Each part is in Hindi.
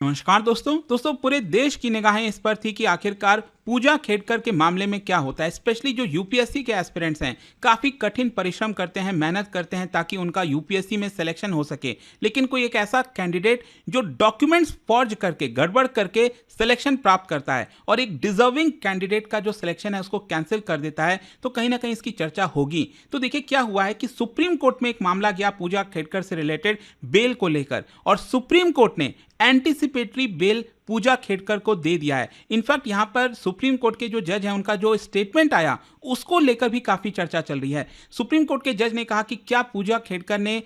नमस्कार दोस्तों पूरे देश की निगाहें इस पर थी कि आखिरकार पूजा खेडकर के मामले में क्या होता है। स्पेशली जो यूपीएससी के एस्पिरेंट्स हैं काफ़ी कठिन परिश्रम करते हैं, मेहनत करते हैं ताकि उनका यूपीएससी में सिलेक्शन हो सके। लेकिन कोई एक ऐसा कैंडिडेट जो डॉक्यूमेंट्स फॉर्ज करके गड़बड़ करके सिलेक्शन प्राप्त करता है और एक डिजर्विंग कैंडिडेट का जो सिलेक्शन है उसको कैंसिल कर देता है, तो कहीं ना कहीं इसकी चर्चा होगी। तो देखिए क्या हुआ है कि सुप्रीम कोर्ट में एक मामला गया पूजा खेडकर से रिलेटेड बेल को लेकर, और सुप्रीम कोर्ट ने एंटीसिपेटरी बेल पूजा खेडकर को दे दिया है। इनफैक्ट यहां पर सुप्रीम कोर्ट के जो जज हैं उनका जो स्टेटमेंट आया उसको लेकर भी काफी चर्चा चल रही है। सुप्रीम कोर्ट के जज ने कहा कि क्या पूजा खेडकर ने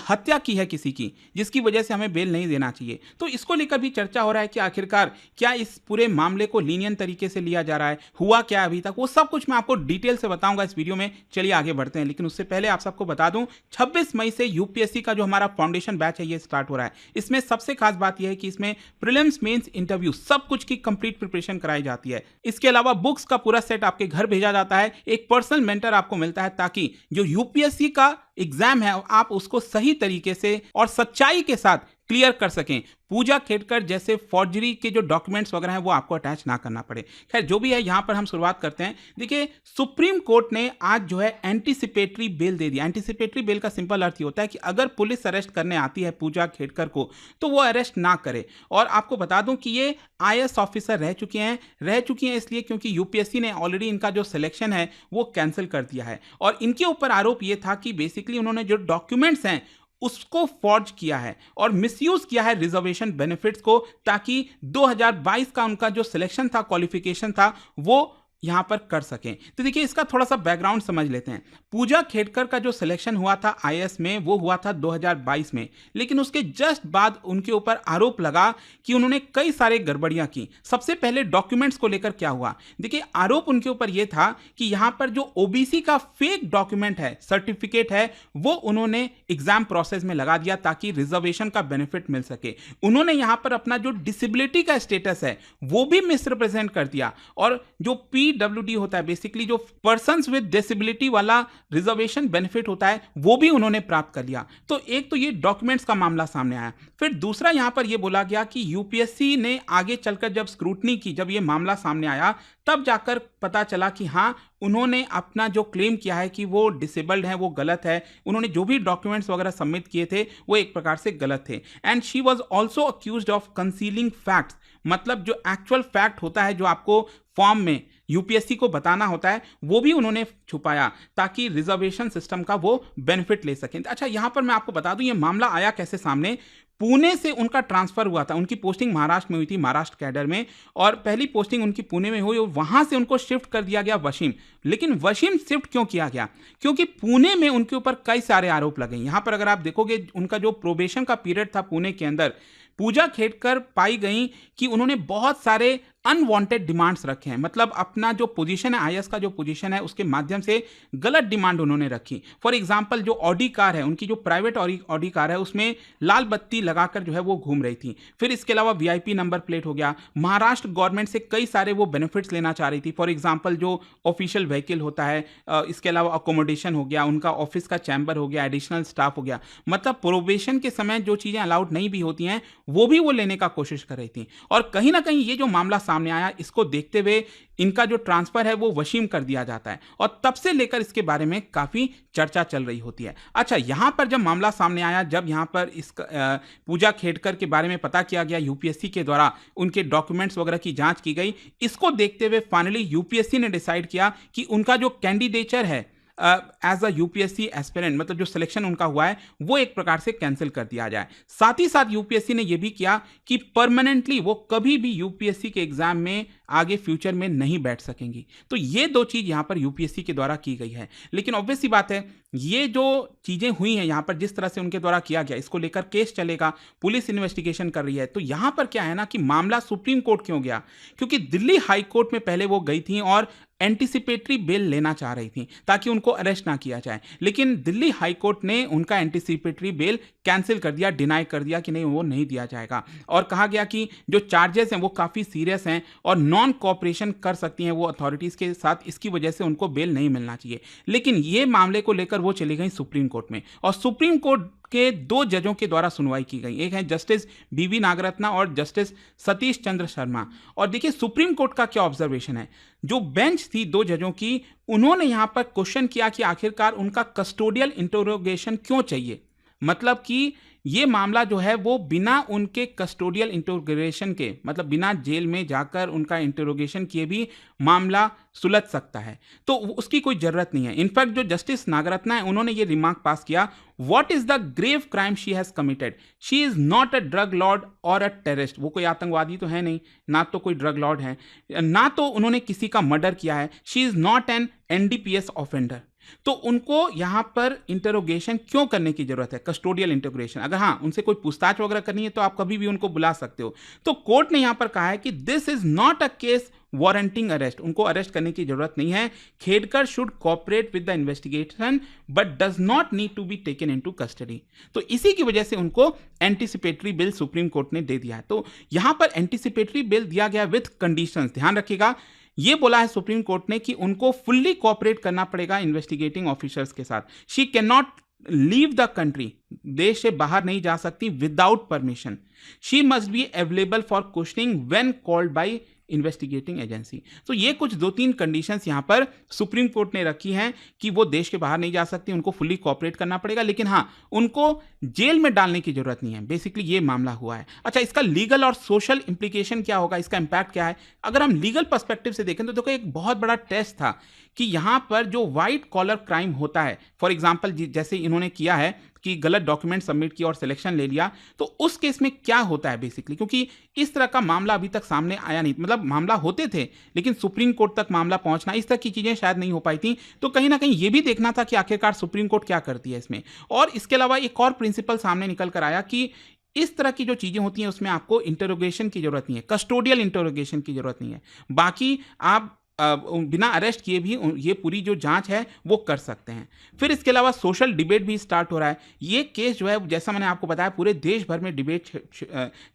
हत्या की है किसी की, जिसकी वजह से हमें बेल नहीं देना चाहिए। तो इसको लेकर भी चर्चा हो रहा है कि आखिरकार क्या इस पूरे मामले को लीनियंट तरीके से लिया जा रहा है, हुआ क्या अभी तक, वो सब कुछ मैं आपको डिटेल से बताऊंगा इस वीडियो में। चलिए आगे बढ़ते हैं, लेकिन उससे पहले आप सबको बता दूं 26 मई से यूपीएससी का जो हमारा फाउंडेशन बैच है ये स्टार्ट हो रहा है। इसमें सबसे खास बात यह है कि इसमें प्रीलिम्स, मेंस, इंटरव्यू सब कुछ की कंप्लीट प्रिपरेशन कराई जाती है। इसके अलावा बुक्स का पूरा सेट आपके घर भेजा जाता है, एक पर्सनल मेंटर आपको मिलता है ताकि जो यूपीएससी का एग्जाम है आप उसको सही तरीके से और सच्चाई के साथ क्लियर कर सकें। पूजा खेडकर जैसे फॉर्जरी के जो डॉक्यूमेंट्स वगैरह हैं वो आपको अटैच ना करना पड़े। खैर जो भी है, यहां पर हम शुरुआत करते हैं। देखिए सुप्रीम कोर्ट ने आज जो है एंटीसिपेटरी बेल दे दिया। एंटीसिपेटरी बेल का सिंपल अर्थ ये होता है कि अगर पुलिस अरेस्ट करने आती है पूजा खेडकर को तो वो अरेस्ट ना करे। और आपको बता दूं कि ये आईएएस ऑफिसर रह चुकी हैं इसलिए क्योंकि यूपीएससी ने ऑलरेडी इनका जो सिलेक्शन है वो कैंसिल कर दिया है। और इनके ऊपर आरोप ये था कि बेसिकली उन्होंने जो डॉक्यूमेंट्स हैं उसको फॉर्ज किया है और मिसयूज किया है रिजर्वेशन बेनिफिट्स को, ताकि 2022 का उनका जो सिलेक्शन था, क्वालिफिकेशन था, वो यहां पर कर सकें। तो देखिए इसका थोड़ा सा बैकग्राउंड समझ लेते हैं। पूजा खेडकर का जो सिलेक्शन हुआ था आईएएस में वो हुआ था 2022 में, लेकिन उसके जस्ट बाद उनके ऊपर आरोप लगा कि उन्होंने कई सारे गड़बड़ियां की। सबसे पहले डॉक्यूमेंट्स को लेकर क्या हुआ, देखिए आरोप उनके ऊपर यह था कि यहां पर जो ओबीसी का फेक डॉक्यूमेंट है, सर्टिफिकेट है, वो उन्होंने एग्जाम प्रोसेस में लगा दिया ताकि रिजर्वेशन का बेनिफिट मिल सके। उन्होंने यहां पर अपना जो डिसेबिलिटी का स्टेटस है वो भी मिसरिप्रेजेंट कर दिया, और जो पीडब्ल्यूडी होता है, बेसिकली जो पर्सन्स विद डिसेबिलिटी वाला रिजर्वेशन बेनिफिट होता है, वो भी उन्होंने प्राप्त कर लिया। तो एक तो ये डॉक्यूमेंट्स का मामला सामने आया। फिर दूसरा यहां पर यह बोला गया कि यूपीएससी ने आगे चलकर जब स्क्रूटनी की, जब ये मामला सामने आया, तब जाकर पता चला कि हां उन्होंने अपना जो क्लेम किया है कि वो डिसेबल्ड है वो गलत है। उन्होंने जो भी डॉक्यूमेंट्स वगैरह सबमिट किए थे वो एक प्रकार से गलत थे। And she was also accused of concealing facts, मतलब जो एक्चुअल फैक्ट होता है जो आपको फॉर्म में यूपीएससी को बताना होता है वो भी उन्होंने छुपाया ताकि रिजर्वेशन सिस्टम का वो बेनिफिट ले सकें। अच्छा यहां पर मैं आपको बता दूं ये मामला आया कैसे सामने। पुणे से उनका ट्रांसफर हुआ था, उनकी पोस्टिंग महाराष्ट्र में हुई थी, महाराष्ट्र कैडर में, और पहली पोस्टिंग उनकी पुणे में हुई और वहां से उनको शिफ्ट कर दिया गया वशिम। लेकिन वशिम शिफ्ट क्यों किया गया, क्योंकि पुणे में उनके ऊपर कई सारे आरोप लगे। यहां पर अगर आप देखोगे उनका जो प्रोबेशन का पीरियड था पुणे के अंदर, पूजा खेडकर पाई गई कि उन्होंने बहुत सारे अनवांटेड डिमांड्स रखे हैं। मतलब अपना जो पोजीशन है, आईएएस का जो पोजीशन है, उसके माध्यम से गलत डिमांड उन्होंने रखी। फॉर एग्जांपल जो ऑडी कार है, उनकी जो प्राइवेट ऑडी कार है, उसमें लाल बत्ती लगाकर जो है वो घूम रही थी। फिर इसके अलावा वीआईपी नंबर प्लेट हो गया। महाराष्ट्र गवर्नमेंट से कई सारे वो बेनिफिट्स लेना चाह रही थी। फॉर एग्जाम्पल जो ऑफिशियल व्हीकल होता है, इसके अलावा अकोमोडेशन हो गया, उनका ऑफिस का चैम्बर हो गया, एडिशनल स्टाफ हो गया। मतलब प्रोबेशन के समय जो चीजें अलाउड नहीं भी होती हैं वो भी वो लेने का कोशिश कर रही थी। और कहीं ना कहीं ये जो मामला सामने आया, इसको देखते हुए इनका जो ट्रांसफर है वो वशीम कर दिया जाता है, और तब से लेकर इसके बारे में काफी चर्चा चल रही होती है। अच्छा यहां पर जब मामला सामने आया, जब यहां पर इस पूजा खेडकर के बारे में पता किया गया, यूपीएससी के द्वारा उनके डॉक्यूमेंट्स वगैरह की जांच की गई, इसको देखते हुए फाइनली यूपीएससी ने डिसाइड किया कि उनका जो कैंडिडेचर है एज अ यूपीएससी एस्पिरेंट, मतलब जो सिलेक्शन उनका हुआ है वो एक प्रकार से कैंसिल कर दिया जाए। साथ ही साथ यूपीएससी ने यह भी किया कि परमानेंटली वो कभी भी यूपीएससी के एग्जाम में आगे फ्यूचर में नहीं बैठ सकेंगी। तो ये दो चीज यहां पर यूपीएससी के द्वारा की गई है। लेकिन ऑब्वियस सी बात है, ये जो चीजें हुई हैं यहां पर, जिस तरह से उनके द्वारा किया गया, इसको लेकर केस चलेगा, पुलिस इन्वेस्टिगेशन कर रही है। तो यहां पर क्या है ना कि मामला सुप्रीम कोर्ट क्यों गया, क्योंकि दिल्ली हाई कोर्ट में पहले वो गई थी और एंटीसिपेटरी बेल लेना चाह रही थी ताकि उनको अरेस्ट ना किया जाए। लेकिन दिल्ली हाई कोर्ट ने उनका एंटीसिपेटरी बेल कैंसिल कर दिया, डिनाई कर दिया कि नहीं वो नहीं दिया जाएगा, और कहा गया कि जो चार्जेस हैं वो काफी सीरियस हैं और नॉन कोऑपरेशन कर सकती हैं वो अथॉरिटीज के साथ, इसकी वजह से उनको बेल नहीं मिलना चाहिए। लेकिन ये मामले को लेकर वो चली गई सुप्रीम कोर्ट में, और सुप्रीम कोर्ट के 2 जजों के द्वारा सुनवाई की गई। एक है जस्टिस बीवी नागरत्ना और जस्टिस सतीश चंद्र शर्मा। और देखिए सुप्रीम कोर्ट का क्या ऑब्जर्वेशन है। जो बेंच थी 2 जजों की, उन्होंने यहां पर क्वेश्चन किया कि आखिरकार उनका कस्टोडियल इंटरोगेशन क्यों चाहिए। मतलब कि ये मामला जो है वो बिना उनके कस्टोडियल इंटरोगेशन के, मतलब बिना जेल में जाकर उनका इंटरोगेशन किए भी मामला सुलझ सकता है, तो उसकी कोई जरूरत नहीं है। इनफैक्ट जो जस्टिस नागरत्ना है उन्होंने ये रिमार्क पास किया, what is the grave crime she has committed, she is not a drug lord और अ टेररिस्ट। वो कोई आतंकवादी तो है नहीं, ना तो कोई ड्रग लॉर्ड है, ना तो उन्होंने किसी का मर्डर किया है, she is not an NDPS offender. तो उनको यहां पर इंटरोगेशन क्यों करने की जरूरत है, कस्टोडियल इंटरोगेशन। अगर हाँ उनसे कोई पूछताछ वगैरह करनी है तो आप कभी भी उनको बुला सकते हो। तो कोर्ट ने यहां पर कहा है कि this is not a case warranting arrest, उनको अरेस्ट करने की जरूरत नहीं है। Khedkar should cooperate with the investigation but does not need to be taken into custody. तो इसी की वजह से उनको एंटीसिपेटरी बिल सुप्रीम कोर्ट ने दे दिया है। तो यहां पर एंटीसिपेटरी बिल दिया गया विथ कंडीशंस, ध्यान रखिएगा। ये बोला है सुप्रीम कोर्ट ने कि उनको फुल्ली कोऑपरेट करना पड़ेगा इन्वेस्टिगेटिंग ऑफिसर्स के साथ। She can not leave the country, देश से बाहर नहीं जा सकती without permission. She must be available for questioning when called by investigating agency. तो ये कुछ 2-3 कंडीशंस यहां पर सुप्रीम कोर्ट ने रखी हैं कि वो देश के बाहर नहीं जा सकती, उनको फुल्ली कोऑपरेट करना पड़ेगा, लेकिन हाँ उनको जेल में डालने की जरूरत नहीं है। बेसिकली ये मामला हुआ है। अच्छा, इसका लीगल और सोशल इंप्लीकेशन क्या होगा, इसका इंपैक्ट क्या है। अगर हम लीगल पर्सपेक्टिव से देखें तो देखो एक बहुत बड़ा टेस्ट था कि यहां पर जो व्हाइट कॉलर क्राइम होता है, फॉर एग्जाम्पल जैसे इन्होंने किया है कि गलत डॉक्यूमेंट सबमिट किया और सिलेक्शन ले लिया, तो उस केस में क्या होता है बेसिकली, क्योंकि इस तरह का मामला अभी तक सामने आया नहीं। मतलब मामला होते थे लेकिन सुप्रीम कोर्ट तक मामला पहुंचना, इस तरह की चीजें शायद नहीं हो पाई थी। तो कहीं ना कहीं ये भी देखना था कि आखिरकार सुप्रीम कोर्ट क्या करती है इसमें। और इसके अलावा एक और प्रिंसिपल सामने निकल कर आया कि इस तरह की जो चीजें होती हैं उसमें आपको इंटरोगेशन की जरूरत नहीं है, कस्टोडियल इंटरोगेशन की जरूरत नहीं है। बाकी आप बिना अरेस्ट किए भी ये पूरी जो जांच है वो कर सकते हैं। फिर इसके अलावा सोशल डिबेट भी स्टार्ट हो रहा है। ये केस जो है जैसा मैंने आपको बताया पूरे देश भर में डिबेट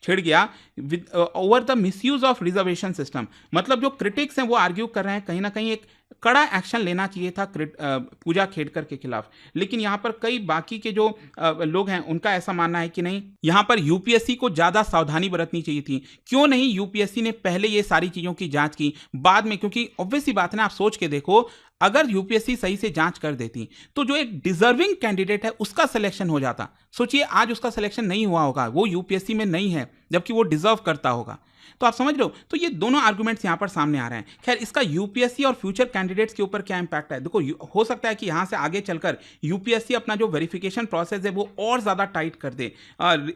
छिड़ गया over the misuse of reservation system. मतलब जो क्रिटिक्स हैं वो आर्ग्यू कर रहे हैं कहीं ना कहीं एक कड़ा एक्शन लेना चाहिए था पूजा खेडकर के खिलाफ, लेकिन यहां पर कई बाकी के जो लोग हैं उनका ऐसा मानना है कि नहीं, यहां पर यूपीएससी को ज्यादा सावधानी बरतनी चाहिए थी। क्यों नहीं यूपीएससी ने पहले ये सारी चीजों की जांच की, बाद में, क्योंकि ऑब्वियस सी बात है ना, आप सोच के देखो अगर यूपीएससी सही से जांच कर देती तो जो एक डिजर्विंग कैंडिडेट है उसका सिलेक्शन हो जाता। सोचिए आज उसका सिलेक्शन नहीं हुआ होगा, वो यूपीएससी में नहीं है जबकि वो डिजर्व करता होगा। तो आप समझ रहे हो, तो ये दोनों आर्गुमेंट्स यहां पर सामने आ रहे हैं। खैर इसका यूपीएससी और फ्यूचर कैंडिडेट्स के ऊपर क्या इंपैक्ट है, देखो हो सकता है कि यहां से आगे चलकर यूपीएससी अपना जो वेरिफिकेशन प्रोसेस है वो और ज्यादा टाइट कर दे,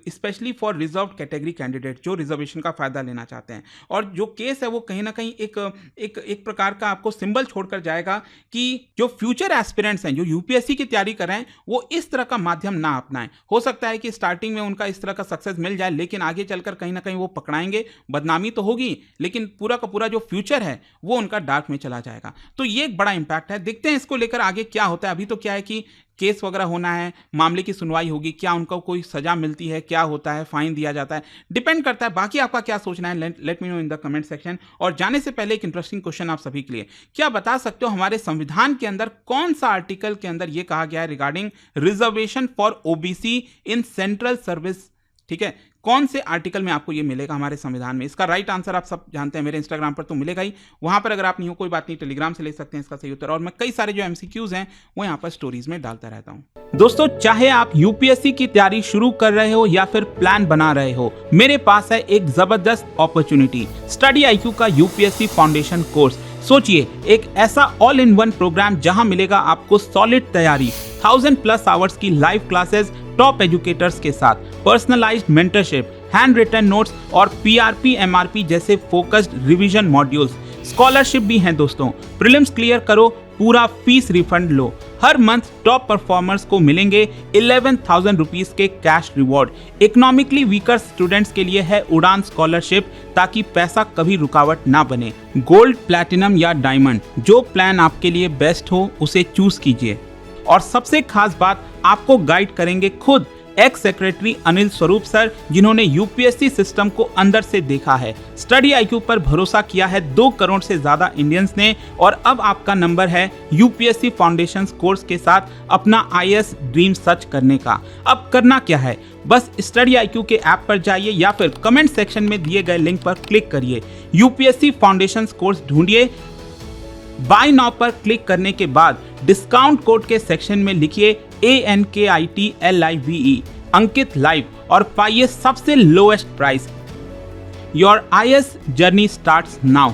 specially for reserve category candidate जो रिजर्वेशन का फायदा लेना चाहते हैं। और जो केस है वो कहीं ना कहीं एक प्रकार का आपको सिंबल छोड़कर जाएगा कि जो फ्यूचर एस्पिरेंट्स हैं जो यूपीएससी की तैयारी कर रहे हैं वो इस तरह का माध्यम ना अपनाएं। हो सकता है कि स्टार्टिंग में उनका इस तरह का सक्सेस मिल जाए, लेकिन आगे चलकर कहीं ना कहीं वो पकड़ाएंगे, बदनामी तो होगी, लेकिन पूरा का पूरा जो फ्यूचर है वो उनका डार्क में चला जाएगा। तो ये एक बड़ा इंपैक्ट है। देखते हैं इसको लेकर आगे क्या होता है। अभी तो क्या है कि केस वगैरह होना है, मामले की सुनवाई होगी, क्या उनको कोई सजा मिलती है, क्या होता है, फाइन दिया जाता है, डिपेंड करता है। बाकी आपका क्या सोचना है, let me know in the comment section. और जाने से पहले एक इंटरेस्टिंग क्वेश्चन आप सभी के लिए, क्या बता सकते हो हमारे संविधान के अंदर कौन सा आर्टिकल के अंदर यह कहा गया है regarding reservation for OBC in central service. ठीक है, कौन से आर्टिकल में आपको ये मिलेगा हमारे संविधान में। इसका राइट आंसर आप सब जानते हैं, मेरे इंस्टाग्राम पर तो मिलेगा ही, वहां पर अगर आप नहीं हो कोई बात नहीं, टेलीग्राम से ले सकते हैं इसका सही उत्तर। और मैं कई सारे जो एमसीक्यूज हैं वो यहाँ पर स्टोरीज में डालता रहता हूँ। दोस्तों चाहे आप यूपीएससी की तैयारी शुरू कर रहे हो या फिर प्लान बना रहे हो, मेरे पास है एक जबरदस्त अपॉर्चुनिटी, स्टडी आईक्यू का यूपीएससी फाउंडेशन कोर्स। सोचिए एक ऐसा ऑल इन वन प्रोग्राम जहां मिलेगा आपको सॉलिड तैयारी, 1000+ आवर्स की लाइव क्लासेस टॉप एजुकेटर्स के साथ, personalised mentorship, handwritten notes और पीआरपी एमआरपी जैसे फोकस्ड रिवीजन मॉड्यूल्स। स्कॉलरशिप भी हैं दोस्तों, प्रीलिम्स क्लियर करो, पूरा फीस रिफंड लो। हर मंथ टॉप परफॉर्मर्स को मिलेंगे 11,000 रुपीज के cash reward. Economically weaker students के लिए है उड़ान स्कॉलरशिप, ताकि पैसा कभी रुकावट ना बने। गोल्ड, प्लैटिनम या डायमंड, जो प्लान आपके लिए बेस्ट हो उसे चूज कीजिए। और सबसे खास बात, आपको गाइड करेंगे खुद x secretary Anil Swarup sir, जिन्होंने यूपीएससी सिस्टम को अंदर से देखा है। स्टडी आईक्यू पर भरोसा किया है 2 करोड़ से ज्यादा इंडियंस ने, और अब आपका नंबर है यूपीएससी फाउंडेशन कोर्स के साथ अपना आईएएस ड्रीम सर्च करने का। अब करना क्या है, बस स्टडी आईक्यू के ऐप पर जाइए या फिर कमेंट सेक्शन में दिए गए लिंक पर क्लिक करिए, यूपीएससी फाउंडेशन कोर्स ढूंढिए। बाय नाउ पर क्लिक करने के बाद डिस्काउंट कोड के सेक्शन में लिखिए ANKITLIVE अंकित लाइव और पाइए सबसे lowest price. Your IAS journey starts now.